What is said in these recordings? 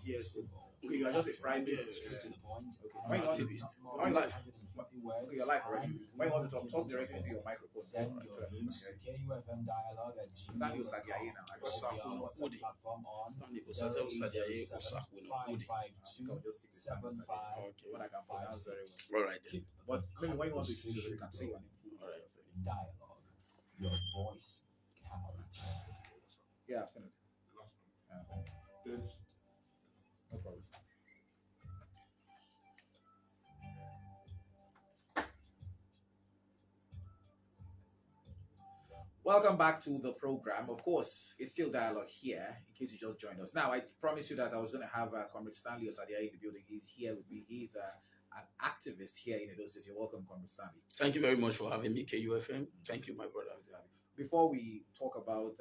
Yes. Okay, you are just a private. Straight to the point. Okay. When you want to when you okay, your life already. When you want to talk directly into your microphone. Send your views to KUFM dialogue at Stand your Sadiaye now. platform on Okay, just stick to what I can pronounce very well. All right. But maybe when you want to choose, you can say one in full. All right. dialogue. Your voice counts. Yeah, I've seen it. No problem. Welcome back to the program. Of course, it's still dialogue here, in case you just joined us. Now, I promised you that I was going to have Comrade Stanley Osadia in the building. He's here with me. He's an activist here in Edo State. You're welcome, Comrade Stanley. Thank you very much for having me, KUFM. Thank you, my brother. Before we talk about,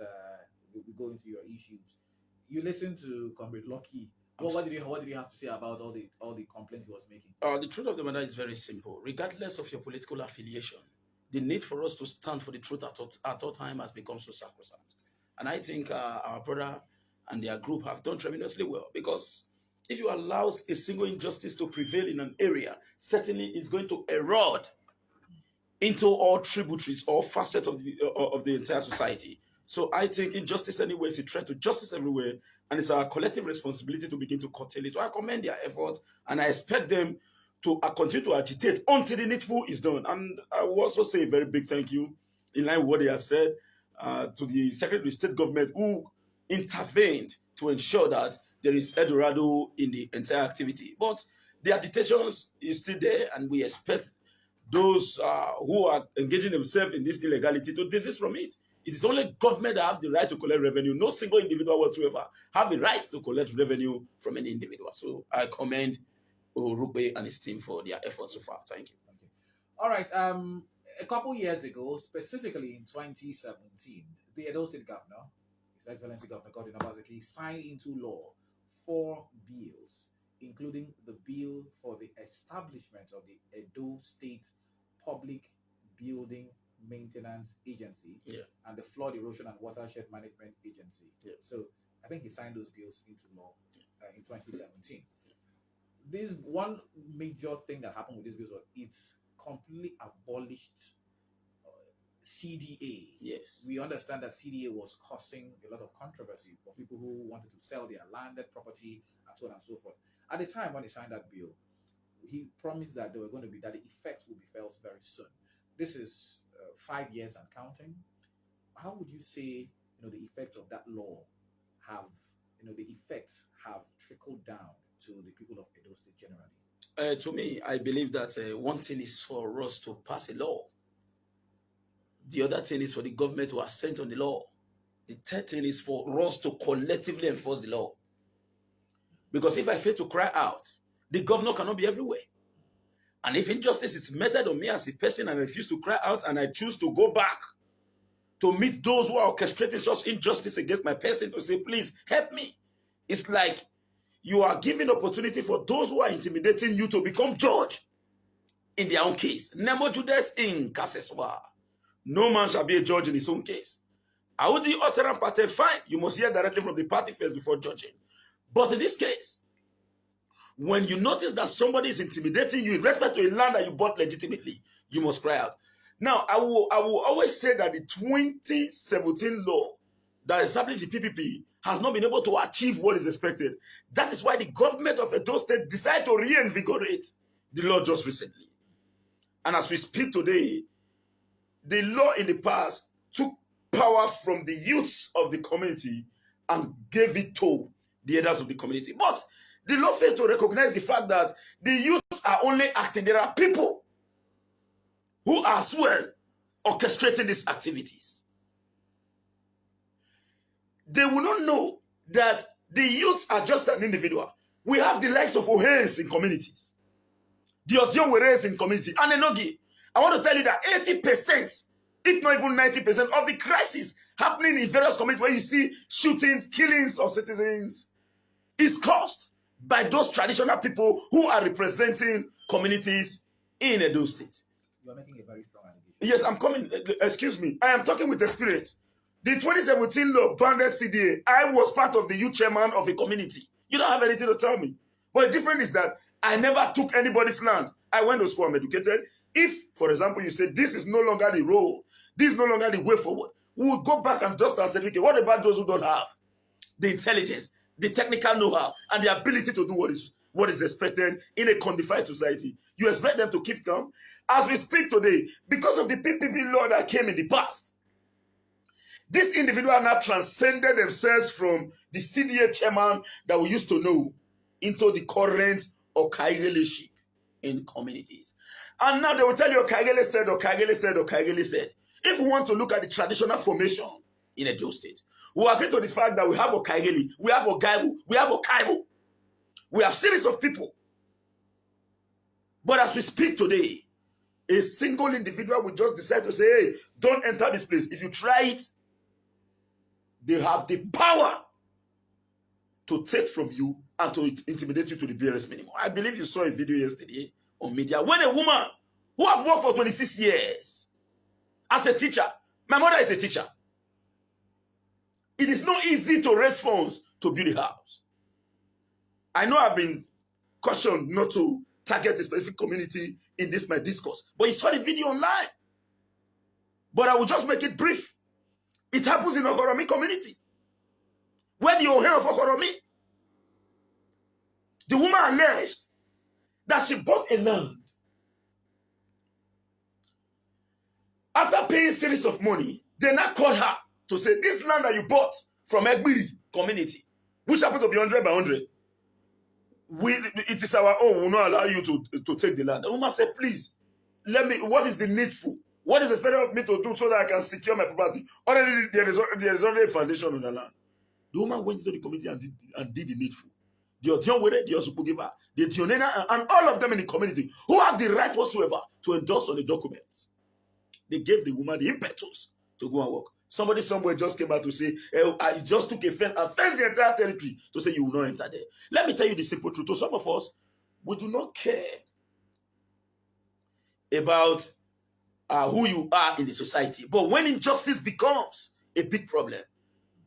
we go into your issues, you listened to Comrade Lucky. Well, what did you have to say about all the complaints he was making? The truth of the matter is very simple. Regardless of your political affiliation, the need for us to stand for the truth at all time has become so sacrosanct. And I think our brother and their group have done tremendously well, because if you allow a single injustice to prevail in an area, certainly it's going to erode into all tributaries or facets of the entire society. So I think injustice anywhere is a threat to justice everywhere, and it's our collective responsibility to begin to curtail it. So I commend their effort, and I expect them to continue to agitate until the needful is done. And I will also say a very big thank you, in line with what they have said, to the Secretary of State government who intervened to ensure that there is Eldorado in the entire activity. But the agitations is still there, and we expect those who are engaging themselves in this illegality to desist from it. It is only government that have the right to collect revenue. No single individual whatsoever have the right to collect revenue from any individual. So I commend Urugbe and his team for their efforts so far. Thank you. All right. A couple years ago, specifically in 2017, the Edo State Governor, His Excellency Governor Godwin Obaseki, signed into law 4 bills, including the bill for the establishment of the Edo State Public Building Maintenance Agency and the Flood Erosion and Watershed Management Agency. So I think he signed those bills into law in 2017. This one major thing that happened with this bill was it's completely abolished CDA. Yes. We understand that CDA was causing a lot of controversy for people who wanted to sell their landed property and so on and so forth. At the time when he signed that bill, he promised that the effects will be felt very soon. This is 5 years and counting. How would you say, the effects of that law have, the effects have trickled down to the people of Edo State generally? To me, I believe that one thing is for us to pass a law. The other thing is for the government to assent on the law. The third thing is for us to collectively enforce the law. Because if I fail to cry out, the governor cannot be everywhere. And if injustice is meted on me as a person and I refuse to cry out and I choose to go back to meet those who are orchestrating such injustice against my person to say, please help me. It's like you are giving opportunity for those who are intimidating you to become judge in their own case. Nemo Judas in Kaseswa. No man shall be a judge in his own case. Audi Otteran party, fine. You must hear directly from the party first before judging. But in this case, when you notice that somebody is intimidating you in respect to a land that you bought legitimately, you must cry out. Now, I will always say that the 2017 law that established the PPP has not been able to achieve what is expected. That is why the government of Edo State decided to reinvigorate the law just recently. And as we speak today, the law in the past took power from the youths of the community and gave it to the elders of the community. But the law failed to recognize the fact that the youths are only acting. There are people who are as well orchestrating these activities. They will not know that the youths are just an individual. We have the likes of Ohes in communities, the Odionweres in community, and Enogi. I want to tell you that 80%, if not even 90% of the crisis happening in various communities where you see shootings, killings of citizens is caused by those traditional people who are representing communities in Edo State. You are making a very strong allegation. Yes, I'm coming. Excuse me. I am talking with experience. The 2017 law banned CDA. I was part of the youth chairman of a community You don't have anything to tell me. But the difference is that I never took anybody's land. I went to school, I'm educated. If, for example, you say this is no longer the road, this is no longer the way forward, we will go back and dust our certificate. What about those who don't have the intelligence, the technical know-how, and the ability to do what is expected in a codified society? You expect them to keep calm? As we speak today, because of the PPP law that came in the past, this individual now transcended themselves from the CDA chairman that we used to know into the current Okaigele leadership in communities. And now they will tell you Okaigele said, Okaigele said, Okaigele said. If we want to look at the traditional formation in Edo State, we agree to the fact that we have Okaigele, we have Ogaibu, we have Okaibu. We have series of people. But as we speak today, a single individual will just decide to say, hey, don't enter this place. If you try it, they have the power to take from you and to intimidate you to the barest minimum. I believe you saw a video yesterday on media when a woman who have worked for 26 years as a teacher, my mother is a teacher. It is not easy to raise funds to build a house. I know I've been cautioned not to target a specific community in this my discourse, but you saw the video online. But I will just make it brief. It happens in Okoromi community. When you hear of Okoromi, the woman alleged that she bought a land. After paying series of money, they now called her to say, this land that you bought from Egbiri community, which happened to be 100 by 100, it is our own. We will not allow you to take the land. The woman said, please, what is the needful? What is expected of me to do so that I can secure my property? Already, there is already a foundation on the land. The woman went into the committee and did the needful. The Odionwere, the Osupogiva, the Dionena, and all of them in the community who have the right whatsoever to endorse on the documents. They gave the woman the impetus to go and work. Somebody somewhere just came out to say, I just took a fence and fenced the entire territory to say you will not enter there. Let me tell you the simple truth. To some of us, we do not care about who you are in the society. But when injustice becomes a big problem,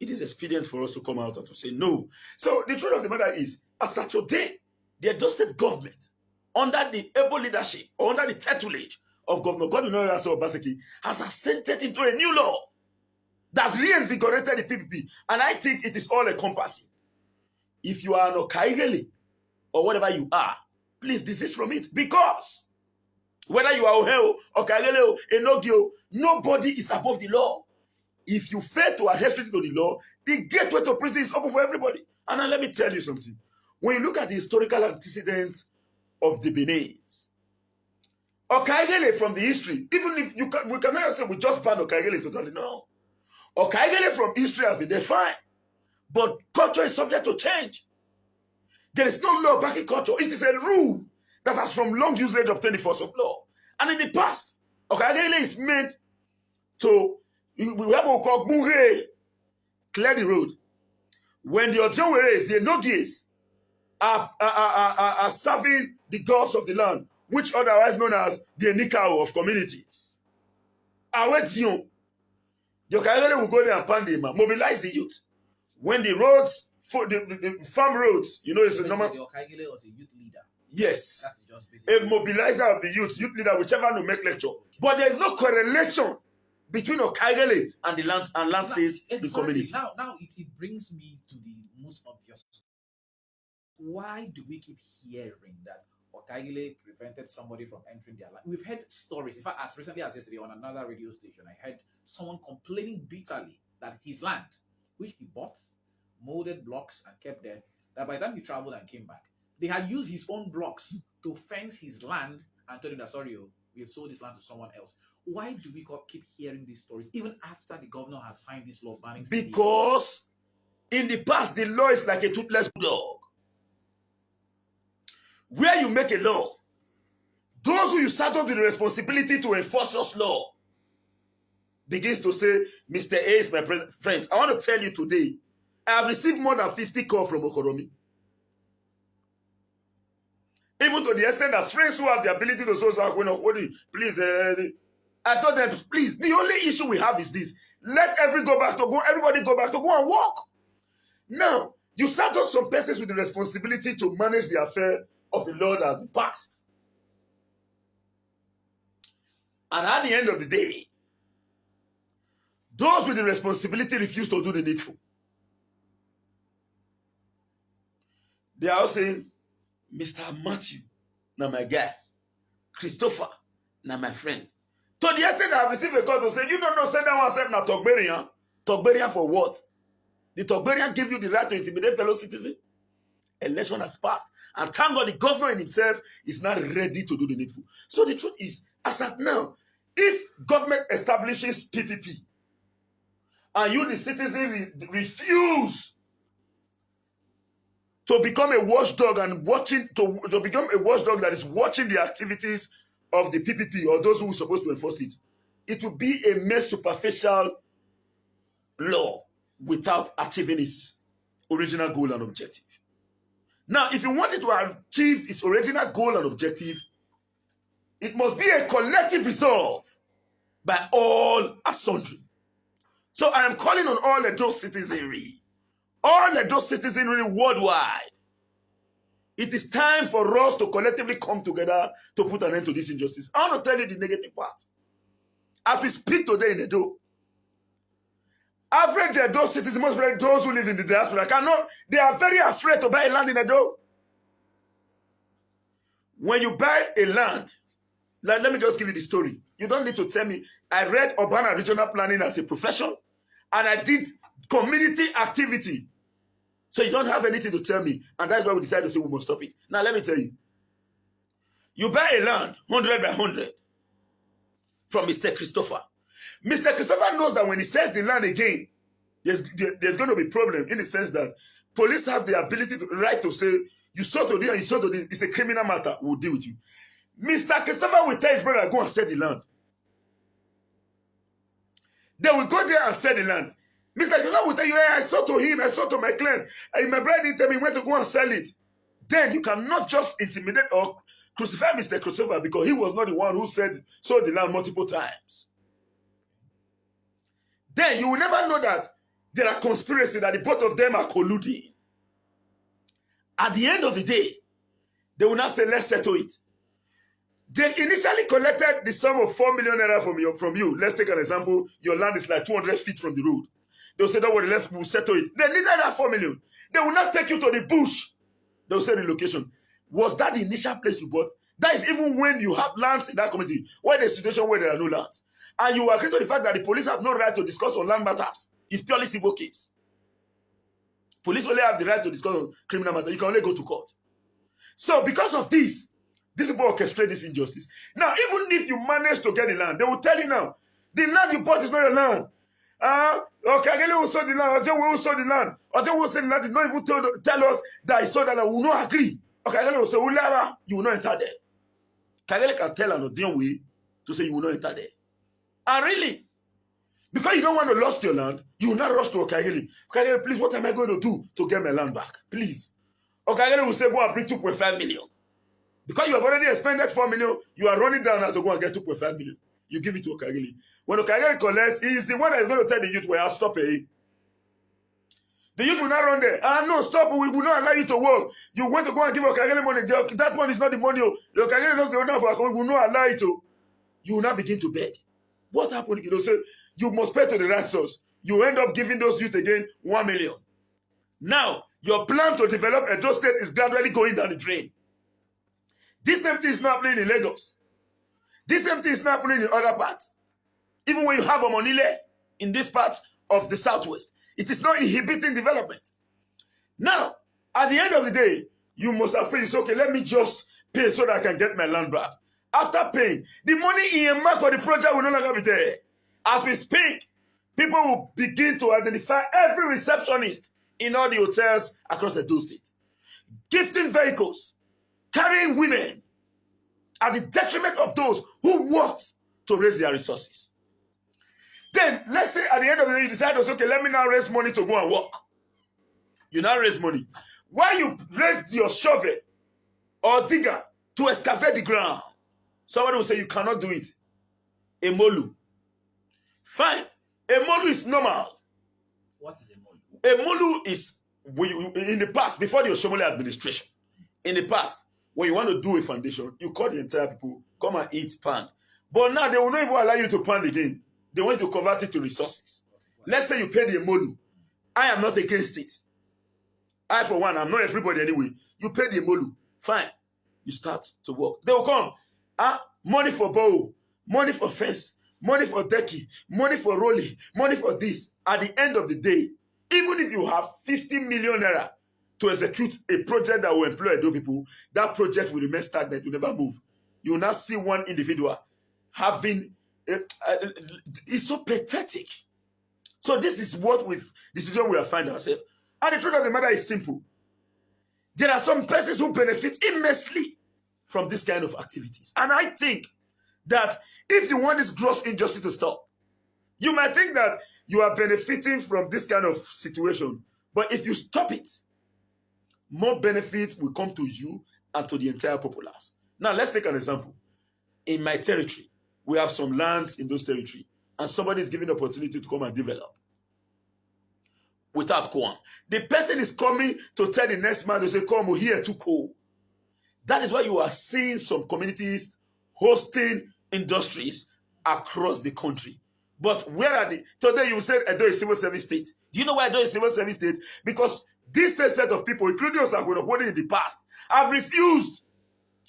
it is expedient for us to come out and to say no. So the truth of the matter is, as of today, the Edo State government, under the able leadership or under the tutelage of Governor Godwin Obaseki, has assented into a new law that reinvigorated the PPP. And I think it is all encompassing. If you are an Okaigele or whatever you are, please desist from it. Because whether you are Oheo, Okaigele, Enogio, nobody is above the law. If you fail to adhere to the law, the gateway to prison is open for everybody. And now let me tell you something. When you look at the historical antecedents of the Benin's, Okaigele from the history, even if we cannot say we just ban Okaigele totally, no. Okaigele from history has been defined, but culture is subject to change. There is no law backing culture. It is a rule that has from long usage obtained the force of law. And in the past, Okaigele is meant to, we have what we call Mure, clear the road. When the Ojonweres, the Enogis, are serving the gods of the land, which otherwise known as the Enikao of communities. Awetiyon, the Okaigele will go there and pound them, mobilize the youth. When the roads, the farm roads, you know, it's a normal. The Okaigele was a youth leader. Yes. That's just basically A mobilizer of the youth leader, whichever will make lecture. But there is no correlation between Okaigele and the land says exactly. the community. Now it brings me to the most obvious. Why do we keep hearing that Okaigele prevented somebody from entering their land? We've heard stories. In fact, as recently as yesterday on another radio station, I heard someone complaining bitterly that his land, which he bought, molded blocks and kept there, that by the time he traveled and came back, they had used his own blocks to fence his land and told him that, sorry, we have sold this land to someone else. Why do we keep hearing these stories, even after the governor has signed this law banning? Because in the past, the law is like a toothless dog. Where you make a law, those who you saddle with the responsibility to enforce such law begins to say, Mr. A is my friends. I want to tell you today, I have received more than 50 calls from Okoromi. Even to the extent that friends who have the ability to say, please, I told them, please, the only issue we have is this. Let everybody go back to go and work. Now, You saddle some persons with the responsibility to manage the affair of the law that has been passed. And at the end of the day, those with the responsibility refuse to do the needful. They are all saying, Mr. Matthew, now my guy. Christopher, now my friend. To the extent I have received a call to say, you don't know, send that one self now Togberian. Togberian for what? The Togberian give you the right to intimidate fellow citizens? Election has passed. And thank God the governor in himself is not ready to do the needful. So the truth is, as at now, if government establishes PPP, and you, the citizen, refuse to become a watchdog and to become a watchdog that is watching the activities of the PPP or those who are supposed to enforce it, it will be a mere superficial law without achieving its original goal and objective. Now, if you want it to achieve its original goal and objective, it must be a collective resolve by all as sundry. So I am calling on all Edo citizenry worldwide. It is time for us to collectively come together to put an end to this injustice. I want to tell you the negative part. As we speak today in Edo, average Edo citizens, most especially those who live in the diaspora, they are very afraid to buy land in Edo. When you buy a land, let me just give you the story. You don't need to tell me. I read urban and regional planning as a profession, and I did community activity. So you don't have anything to tell me, and that's why we decided to say we must stop it. Now let me tell you. You buy a land, 100 by 100, from Mr. Christopher. Mr. Christopher knows that when he sells the land again, there's going to be a problem in the sense that police have the ability, right to say, you sold to this and you sold to this. It's a criminal matter. We'll deal with you. Mr. Christopher will tell his brother, go and sell the land. They will go there and sell the land. Mr. Christopher will tell you, hey, I sold to him, I sold to my client. And my brother didn't tell me when to go and sell it. Then you cannot just intimidate or crucify Mr. Christopher because he was not the one who sold the land multiple times. Then you will never know that there are conspiracies, that the both of them are colluding. At the end of the day, they will not say, let's settle it. They initially collected the sum of 4 million naira from you. Let's take an example. Your land is like 200 feet from the road. They'll say, don't worry, we'll settle it. They needed that 4 million. They will not take you to the bush. They'll say the location. Was that the initial place you bought? That is even when you have lands in that community, where there's a situation where there are no lands. And you agree to the fact that the police have no right to discuss on land matters. It's purely civil case. Police only have the right to discuss on criminal matters. You can only go to court. So because of this people orchestrate this injustice. Now, even if you manage to get the land, they will tell you now, the land you bought is not your land. Okay, Kagele will sell the land, Ojo will sell the land. Ojo will sell the land, did not even tell us that he sold that land. We will not agree. Okay, Kagele will say, you will not enter there. Kagele can tell an Odion way to say you will not enter there. And really, because you don't want to lose your land, you will not rush to Okagele. Okagele, please, what am I going to do to get my land back? Please. Okagele will say, go and bring 2.5 million. Because you have already expended 4 million, you are running down now to go and get 2.5 million. You give it to Okagele. When Okagele collects, he is the one that is going to tell the youth, well, stop it. The youth will not run there. No, stop, we will not allow you to work. You want to go and give Okagele money. That one is not the money. Okagele knows the owner of Okagele. We will not allow it to. You will not begin to beg. What happened? You say, you must pay to the right source. You end up giving those youth again 1 million. Now, your plan to develop Edo State is gradually going down the drain. This same thing is not happening in Lagos. This same thing is not happening in other parts. Even when you have a Omonile in this part of the southwest, it is not inhibiting development. Now, at the end of the day, you must have paid. You say, okay, let me just pay so that I can get my land back. After paying, the money earmarked for the project will no longer be there. As we speak, people will begin to identify every receptionist in all the hotels across the state, gifting vehicles, carrying women at the detriment of those who worked to raise their resources. Then, let's say at the end of the day, you decide, okay, let me now raise money to go and work. You now raise money. While you raise your shovel or digger to excavate the ground, somebody will say you cannot do it. Emolu. Fine. Emolu is normal. What is Emolu? Emolu is in the past, before the Oshomole administration, in the past, when you want to do a foundation, you call the entire people, come and eat pan. But now they will not even allow you to pan again. They want you to convert it to resources. Let's say you pay the Emolu. I am not against it. I, for one, I'm not everybody anyway. You pay the Emolu. Fine. You start to work. They will come. Money for bow, money for fence, money for decking, money for rolling, money for this. At the end of the day, even if you have 50 million naira to execute a project that will employ those people, that project will remain stagnant, will never move. You will now see one individual having, it's so pathetic. So this is what with the situation we are finding ourselves. And the truth of the matter is simple. There are some persons who benefit immensely from this kind of activities. And I think that if you want this gross injustice to stop, you might think that you are benefiting from this kind of situation. But if you stop it, more benefit will come to you and to the entire populace. Now, let's take an example. In my territory, we have some lands in those territories, and somebody is given the opportunity to come and develop without quorum. The person is coming to tell the next man to say, come here too cold. That is why you are seeing some communities hosting industries across the country. But where are they? Today you said Edo is civil service state. Do you know why Edo is civil service state? Because this set of people, including us, are going to hold it in the past, have refused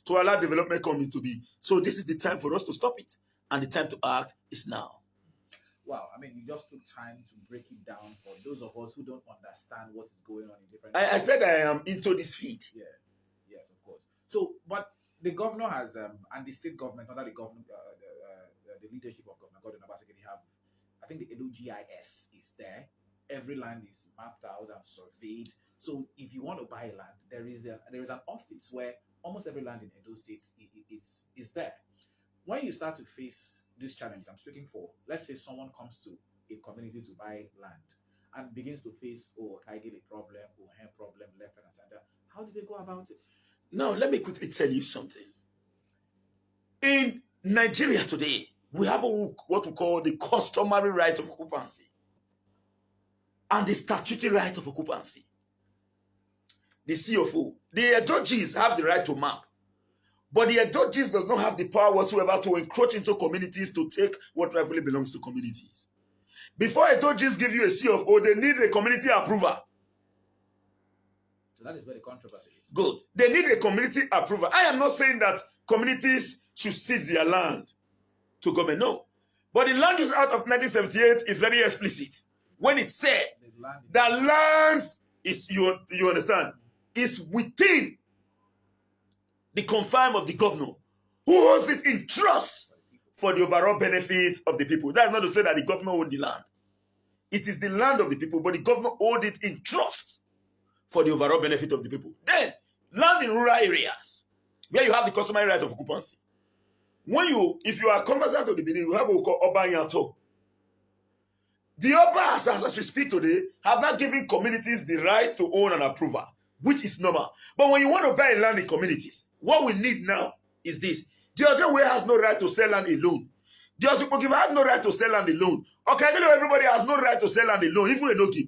to allow development coming to be. So this is the time for us to stop it. And the time to act is now. Wow, I mean, you just took time to break it down for those of us who don't understand what is going on in different. I said I am into this feed. Yeah, yes, of course. So, but the governor has, and the state government, under the government, the leadership of Governor Gordon Obaseki, they have, I think the Edo GIS is there. Every land is mapped out and surveyed. So, if you want to buy land, there is an office where almost every land in Edo State is there. When you start to face these challenges, I'm speaking for, let's say someone comes to a community to buy land and begins to face, can I get a problem, hand problem, left and center. How did they go about it? Now, let me quickly tell you something. In Nigeria today, we have what we call the customary right of occupancy and the statutory right of occupancy. The CFO, the judges have the right to map. But the judges does not have the power whatsoever to encroach into communities to take what rightfully belongs to communities. Before a judges give you a CFO, they need a community approval. So that is where the controversy is. Good. They need a community approval. I am not saying that communities should cede their land to government. No. But the Land Use Act of 1978 is very explicit. When it said that lands is, you understand, is within the confine of the governor, who holds it in trust for the overall benefit of the people. That's not to say that the governor owns the land. It is the land of the people, but the governor holds it in trust for the overall benefit of the people. Then, land in rural areas, where you have the customary right of occupancy. If you are conversant of the beginning, you have what we call Oba Yato. The Obas, as we speak today, have not given communities the right to own and approval, which is normal. But when you want to buy land in communities, what we need now is this. The other way has no right to sell land alone. The Ozupogiva have no right to sell land alone. Okay, everybody has no right to sell land alone, even a no-give.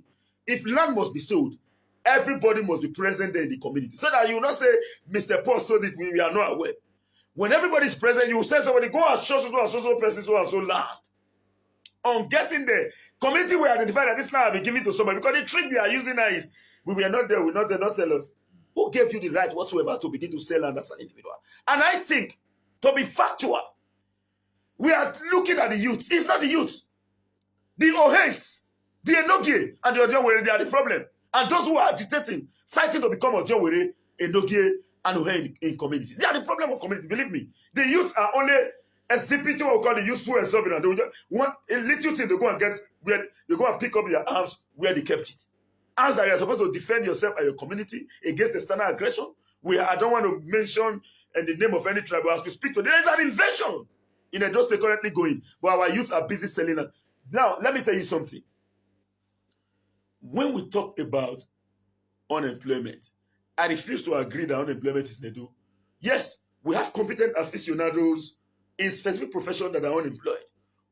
If land must be sold, everybody must be present there in the community. So that you will not say, Mr. Paul sold it, we are not aware. When everybody is present, you will say somebody, go and show so person, so and so land. On getting there, community will identify that this land will be given to somebody, because the trick they are using now is, we were not there, not tell us. Who gave you the right whatsoever to begin to sell land as an individual? And I think, to be factual, we are looking at the youth. It's not the youth. The Ohes, the Enogie, and the Ojonwere, they are the problem. And those who are agitating, fighting to become Ojonwere, Enogie, and Ohe in communities. They are the problem of community. Believe me. The youths are only exhibiting what we call the useful and sovereign. They want a little thing to go and get, where they go and pick up their arms where they kept it. As you are supposed to defend yourself and your community against external aggression, I don't want to mention in the name of any tribe, but as we speak to, there is an invasion in Edo State currently going, but our youths are busy selling it. Now, let me tell you something. When we talk about unemployment, I refuse to agree that unemployment is Edo. Yes, we have competent aficionados in specific professions that are unemployed.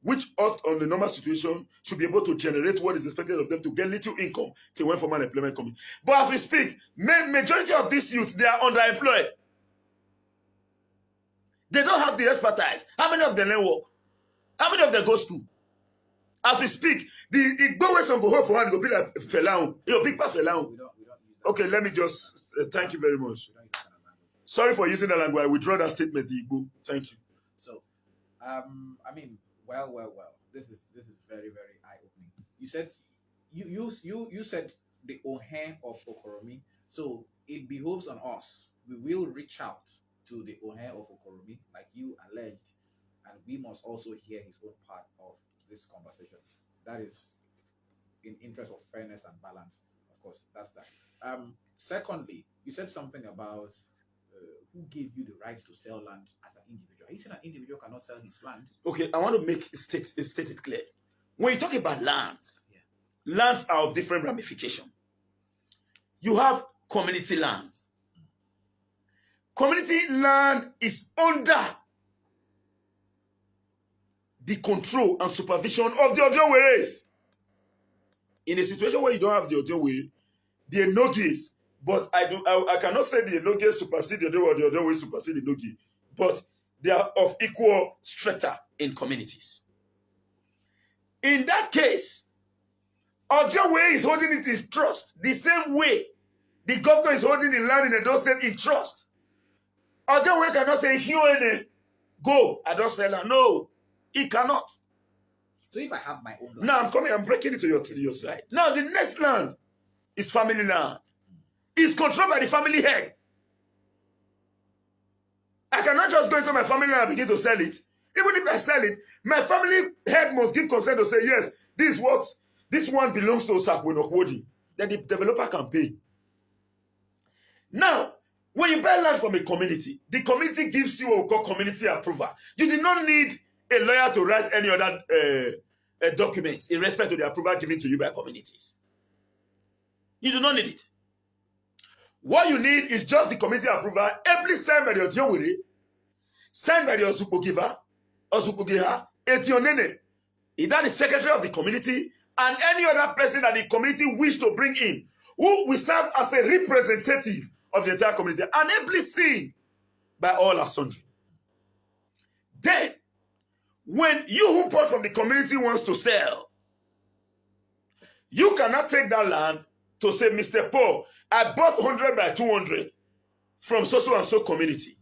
which ought on the normal situation should be able to generate what is expected of them to get little income till when formal employment comes. But as we speak, majority of these youths, they are underemployed. They don't have the expertise. How many of them learn work? How many of them go school? As we speak, the go away some go home for one go be like Felau. Big pass Felau. We don't use that. Okay, let me just thank you very much. We don't use that kind of language. Sorry for using that language. I withdraw that statement, the Igbo. Thank you. So, I mean, well. This is very, very eye opening. You said you said the Ohen of Okoromi. So it behoves on us. We will reach out to the Ohen of Okoromi, like you alleged, and we must also hear his own part of this conversation. That is in interest of fairness and balance. Of course, that's that. Secondly, you said something about who gave you the right to sell land as an individual. Are you saying an individual cannot sell his land? Okay, I want to state it clear. When you talk about lands, lands are of different ramification. You have community lands. Community land is under the control and supervision of the Ojonweres. In a situation where you don't have the Ojonwere, the Enogis, but I cannot say the Enogis supersede the Ojonwere or the Ojonwere supersede the Enogi, but they are of equal strata in communities. In that case, Ojonwere is holding it in trust the same way the governor is holding the land in Edo State in trust. Ojonwere cannot say, go, I don't sell land. No, he cannot. So if I have my own land, Now I'm breaking it to your side. Now the next land is family land. It's controlled by the family head. I cannot just go into my family land and begin to sell it. Even if I sell it, my family head must give consent to say, yes, this one belongs to Sakwenokwodi. Then the developer can pay. Now, when you buy land from a community, the community gives you what we call community approval. You did not need a lawyer to write any other documents in respect to the approval given to you by communities. You do not need it. What you need is just the community approval, ably signed by the Ojonwere, signed by the Ozukogiva, Ozukogiha, Etionene, either the secretary of the community and any other person that the community wish to bring in, who will serve as a representative of the entire community and ably seen by all as sundry. Then, when you who bought from the community wants to sell, you cannot take that land to say, Mr. Paul, I bought 100 by 200 from so and so community,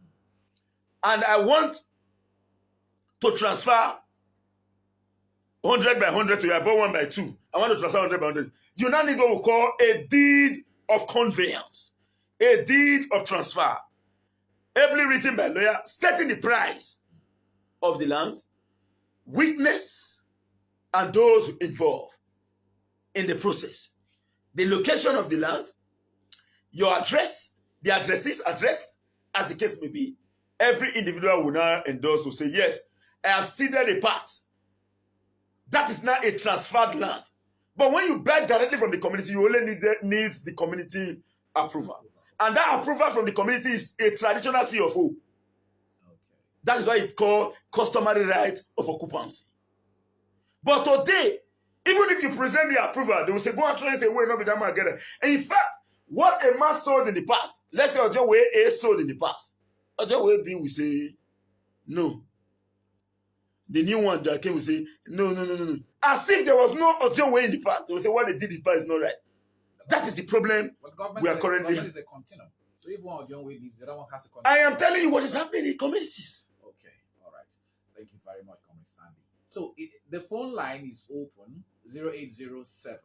and I want to transfer 100 by 100 to you. I bought 1 by 2. I want to transfer 100 by 100. You now need what we call a deed of conveyance, a deed of transfer, ably written by lawyer, stating the price of the land, witness, and those involved in the process, the location of the land, your address, the address's address, as the case may be. Every individual will now endorse, will say, yes, I have ceded a part. That is now a transferred land. But when you buy directly from the community, you only needs the community approval. And that approval from the community is a traditional CFO. Okay. That is why it's called customary right of occupancy. But today, even if you present the approval, they will say, go and throw it away, not be that man get it. And in fact, what a man sold in the past, let's say Ojonwere A sold in the past, Ojonwere B will say, no. The new one that came will say, no. As if there was no Ojonwere in the past. They will say, what they did in the past is not right. That is the problem we are currently having. Is a continuum. So if one Ojonwere leaves, the other one has to continue. I am telling you what is happening in communities. Okay, all right. Thank you very much, Comrade Stanley. So the phone line is open, 0807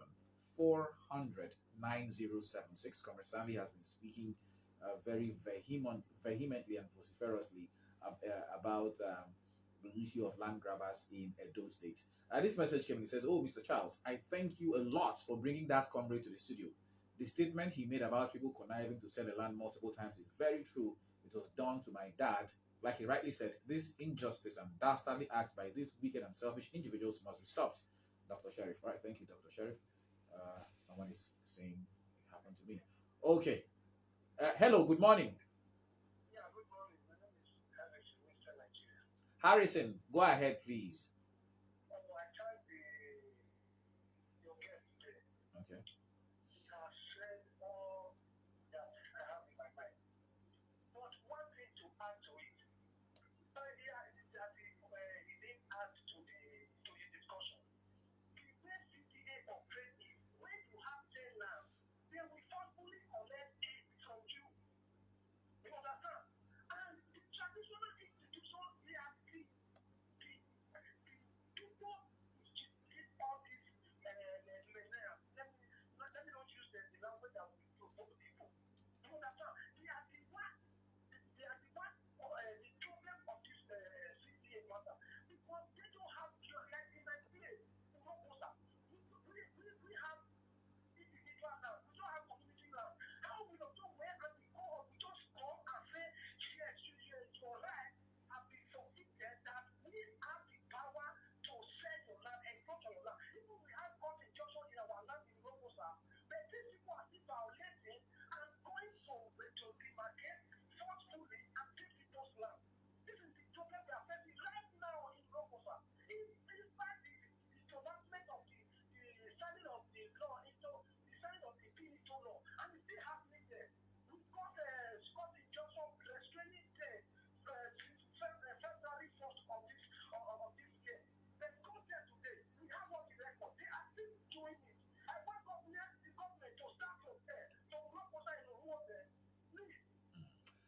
400 9076. Comrade Stanley has been speaking very vehemently and vociferously about the issue of land grabbers in Edo State. This message came and it says, oh, Mr. Charles, I thank you a lot for bringing that comrade to the studio. The statement he made about people conniving to sell the land multiple times is very true. It was done to my dad. Like he rightly said, this injustice and dastardly acts by these wicked and selfish individuals must be stopped. Dr. Sheriff. All right, thank you, Dr. Sheriff. Someone is saying it happened to me. Okay. Hello, good morning. Yeah, good morning. My name is Harrison, Mr. Nigeria. Harrison, go ahead, please.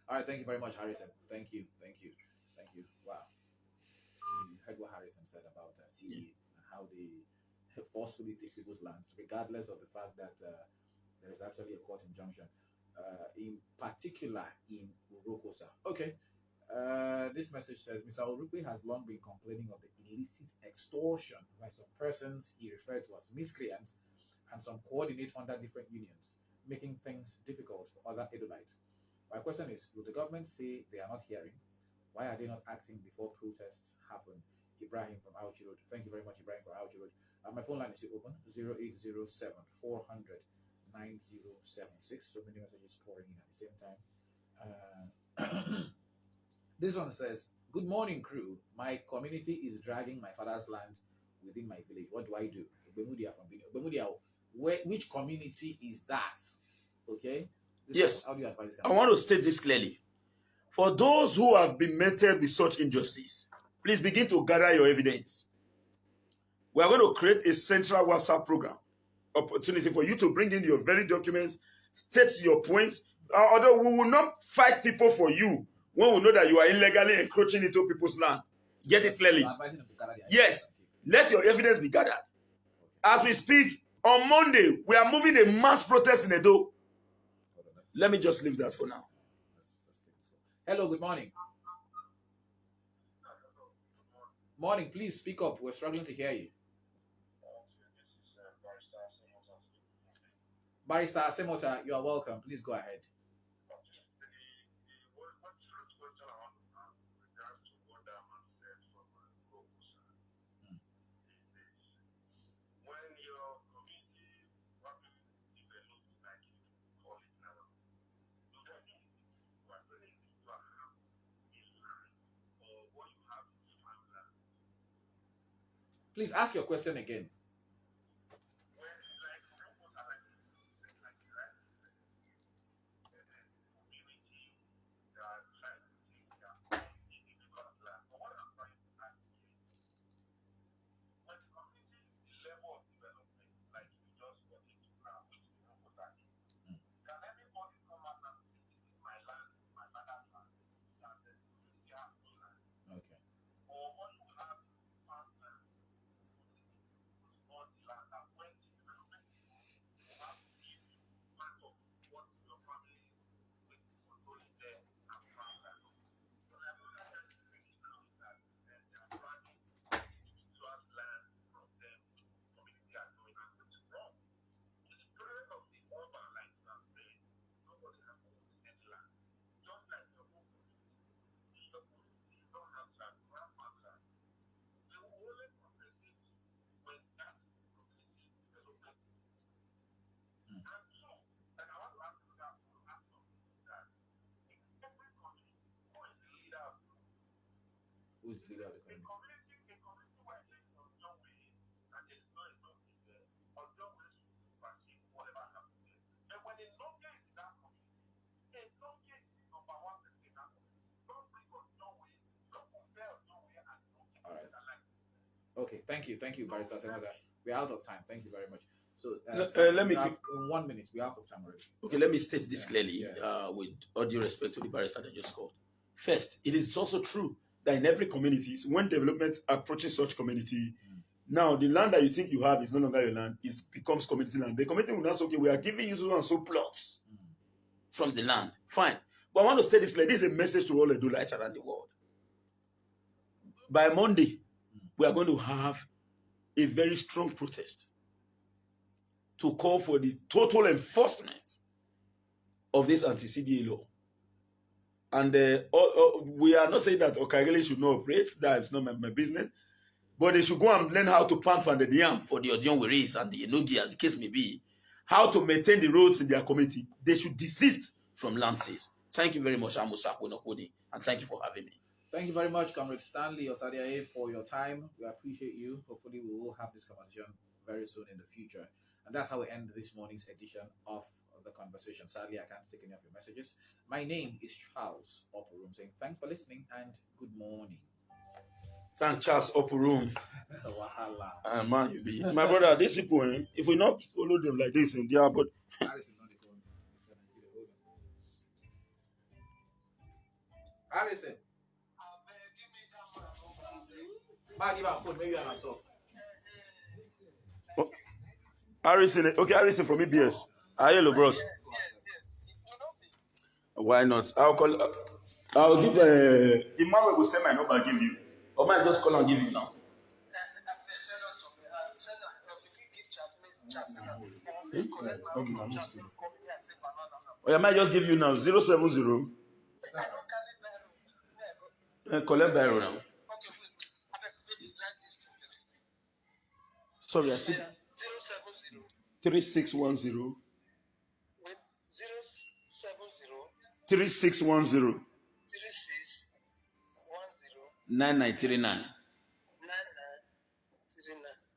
All right, thank you very much, Harrison. Thank you, thank you, thank you. Wow, you heard what Harrison said about CA and how they forcefully take people's lands, regardless of the fact that there is actually a court injunction, in particular in Urokosa. Okay. This message says Mr. Orupe has long been complaining of the illicit extortion by some persons he referred to as miscreants and some coordinate under different unions, making things difficult for other Edomites. My question is, will the government say they are not hearing? Why are they not acting before protests happen? Ibrahim from Auchi Road. Thank you very much, Ibrahim from Auchi Road. My phone line is still open, 0807 400 9076. So many messages pouring in at the same time. This one says, good morning, crew. My community is dragging my father's land within my village. What do I do? Obemudia from Benin. Obemudia, which community is that? Okay? Yes. How do you advise this? I want to state this clearly. For those who have been meted with such injustice, please begin to gather your evidence. We are going to create a central WhatsApp program, opportunity for you to bring in your very documents, state your points. Although we will not fight people for you when we know that you are illegally encroaching into people's land. Get it clearly. Yes. Let your evidence be gathered. As we speak, on Monday, we are moving a mass protest in Edo. Let me just leave that for now. Hello, good morning. Morning, please speak up. We're struggling to hear you. Barrister Asemota, you are welcome. Please go ahead. Please ask your question again. Who's the leader of the community? All right. Okay, thank you, Barrister Asemota. We're out of time. Thank you very much. So, let me in 1 minute. We're out of time already. Okay, let me state this clearly, Yeah. with all due respect to the barrister that just called. First, it is also true that in every community, when development approaches such community, now the land that you think you have is no longer your land, it becomes community land. The community will now say, okay, we are giving you so and so plots from the land. Fine. But I want to state this clearly. This is a message to all the Edomites around the world. By Monday, we are going to have a very strong protest to call for the total enforcement of this anti-CDA law. And we are not saying that Okagele should not operate. That's not my business. But they should go and learn how to pump and the yam for the Odion Weris and the Enogi, as the case may be. How to maintain the roads in their community. They should desist from land sales. Thank you very much, Amusa Kwenokodi, and thank you for having me. Thank you very much, Comrade Stanley Osadiaye, for your time. We appreciate you. Hopefully, we will have this conversation very soon in the future. And that's how we end this morning's edition of the conversation. Sadly, I can't take any of your messages. My name is Charles Oporum, saying thanks for listening and good morning. Thank Charles Oporum. Wahala. Man, you be my brother. These people, if we not follow them like this, they are but. Harrison. Might give our phone, maybe on laptop. Oh, Harrison, okay, Harrison from EBS. Ah, hello, bros. Why not? I'll give Emmanuel will send my number. I'll give you. Or might just call and give you now. Or I might just give you now 070. Collect Byro now. Sorry, I said 3610 3610 9939.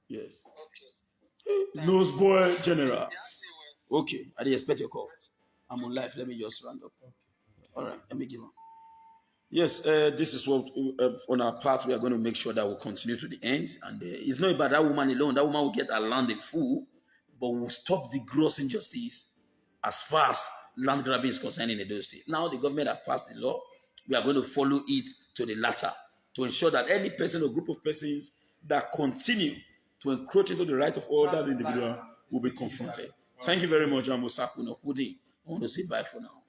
Yes. Nose boy general. Okay, I didn't expect your call. I'm on live. Let me just round up. All right, let me give him. Yes, this is what on our part we are going to make sure that we'll continue to the end. And it's not about that woman alone. That woman will get her land in full, but we'll stop the gross injustice as far as land grabbing is concerned in Edo State. Now the government have passed the law. We are going to follow it to the latter to ensure that any person or group of persons that continue to encroach into the right of other individual will be confronted. Thank you very much, Amosaku Nokudi. I want to say bye for now.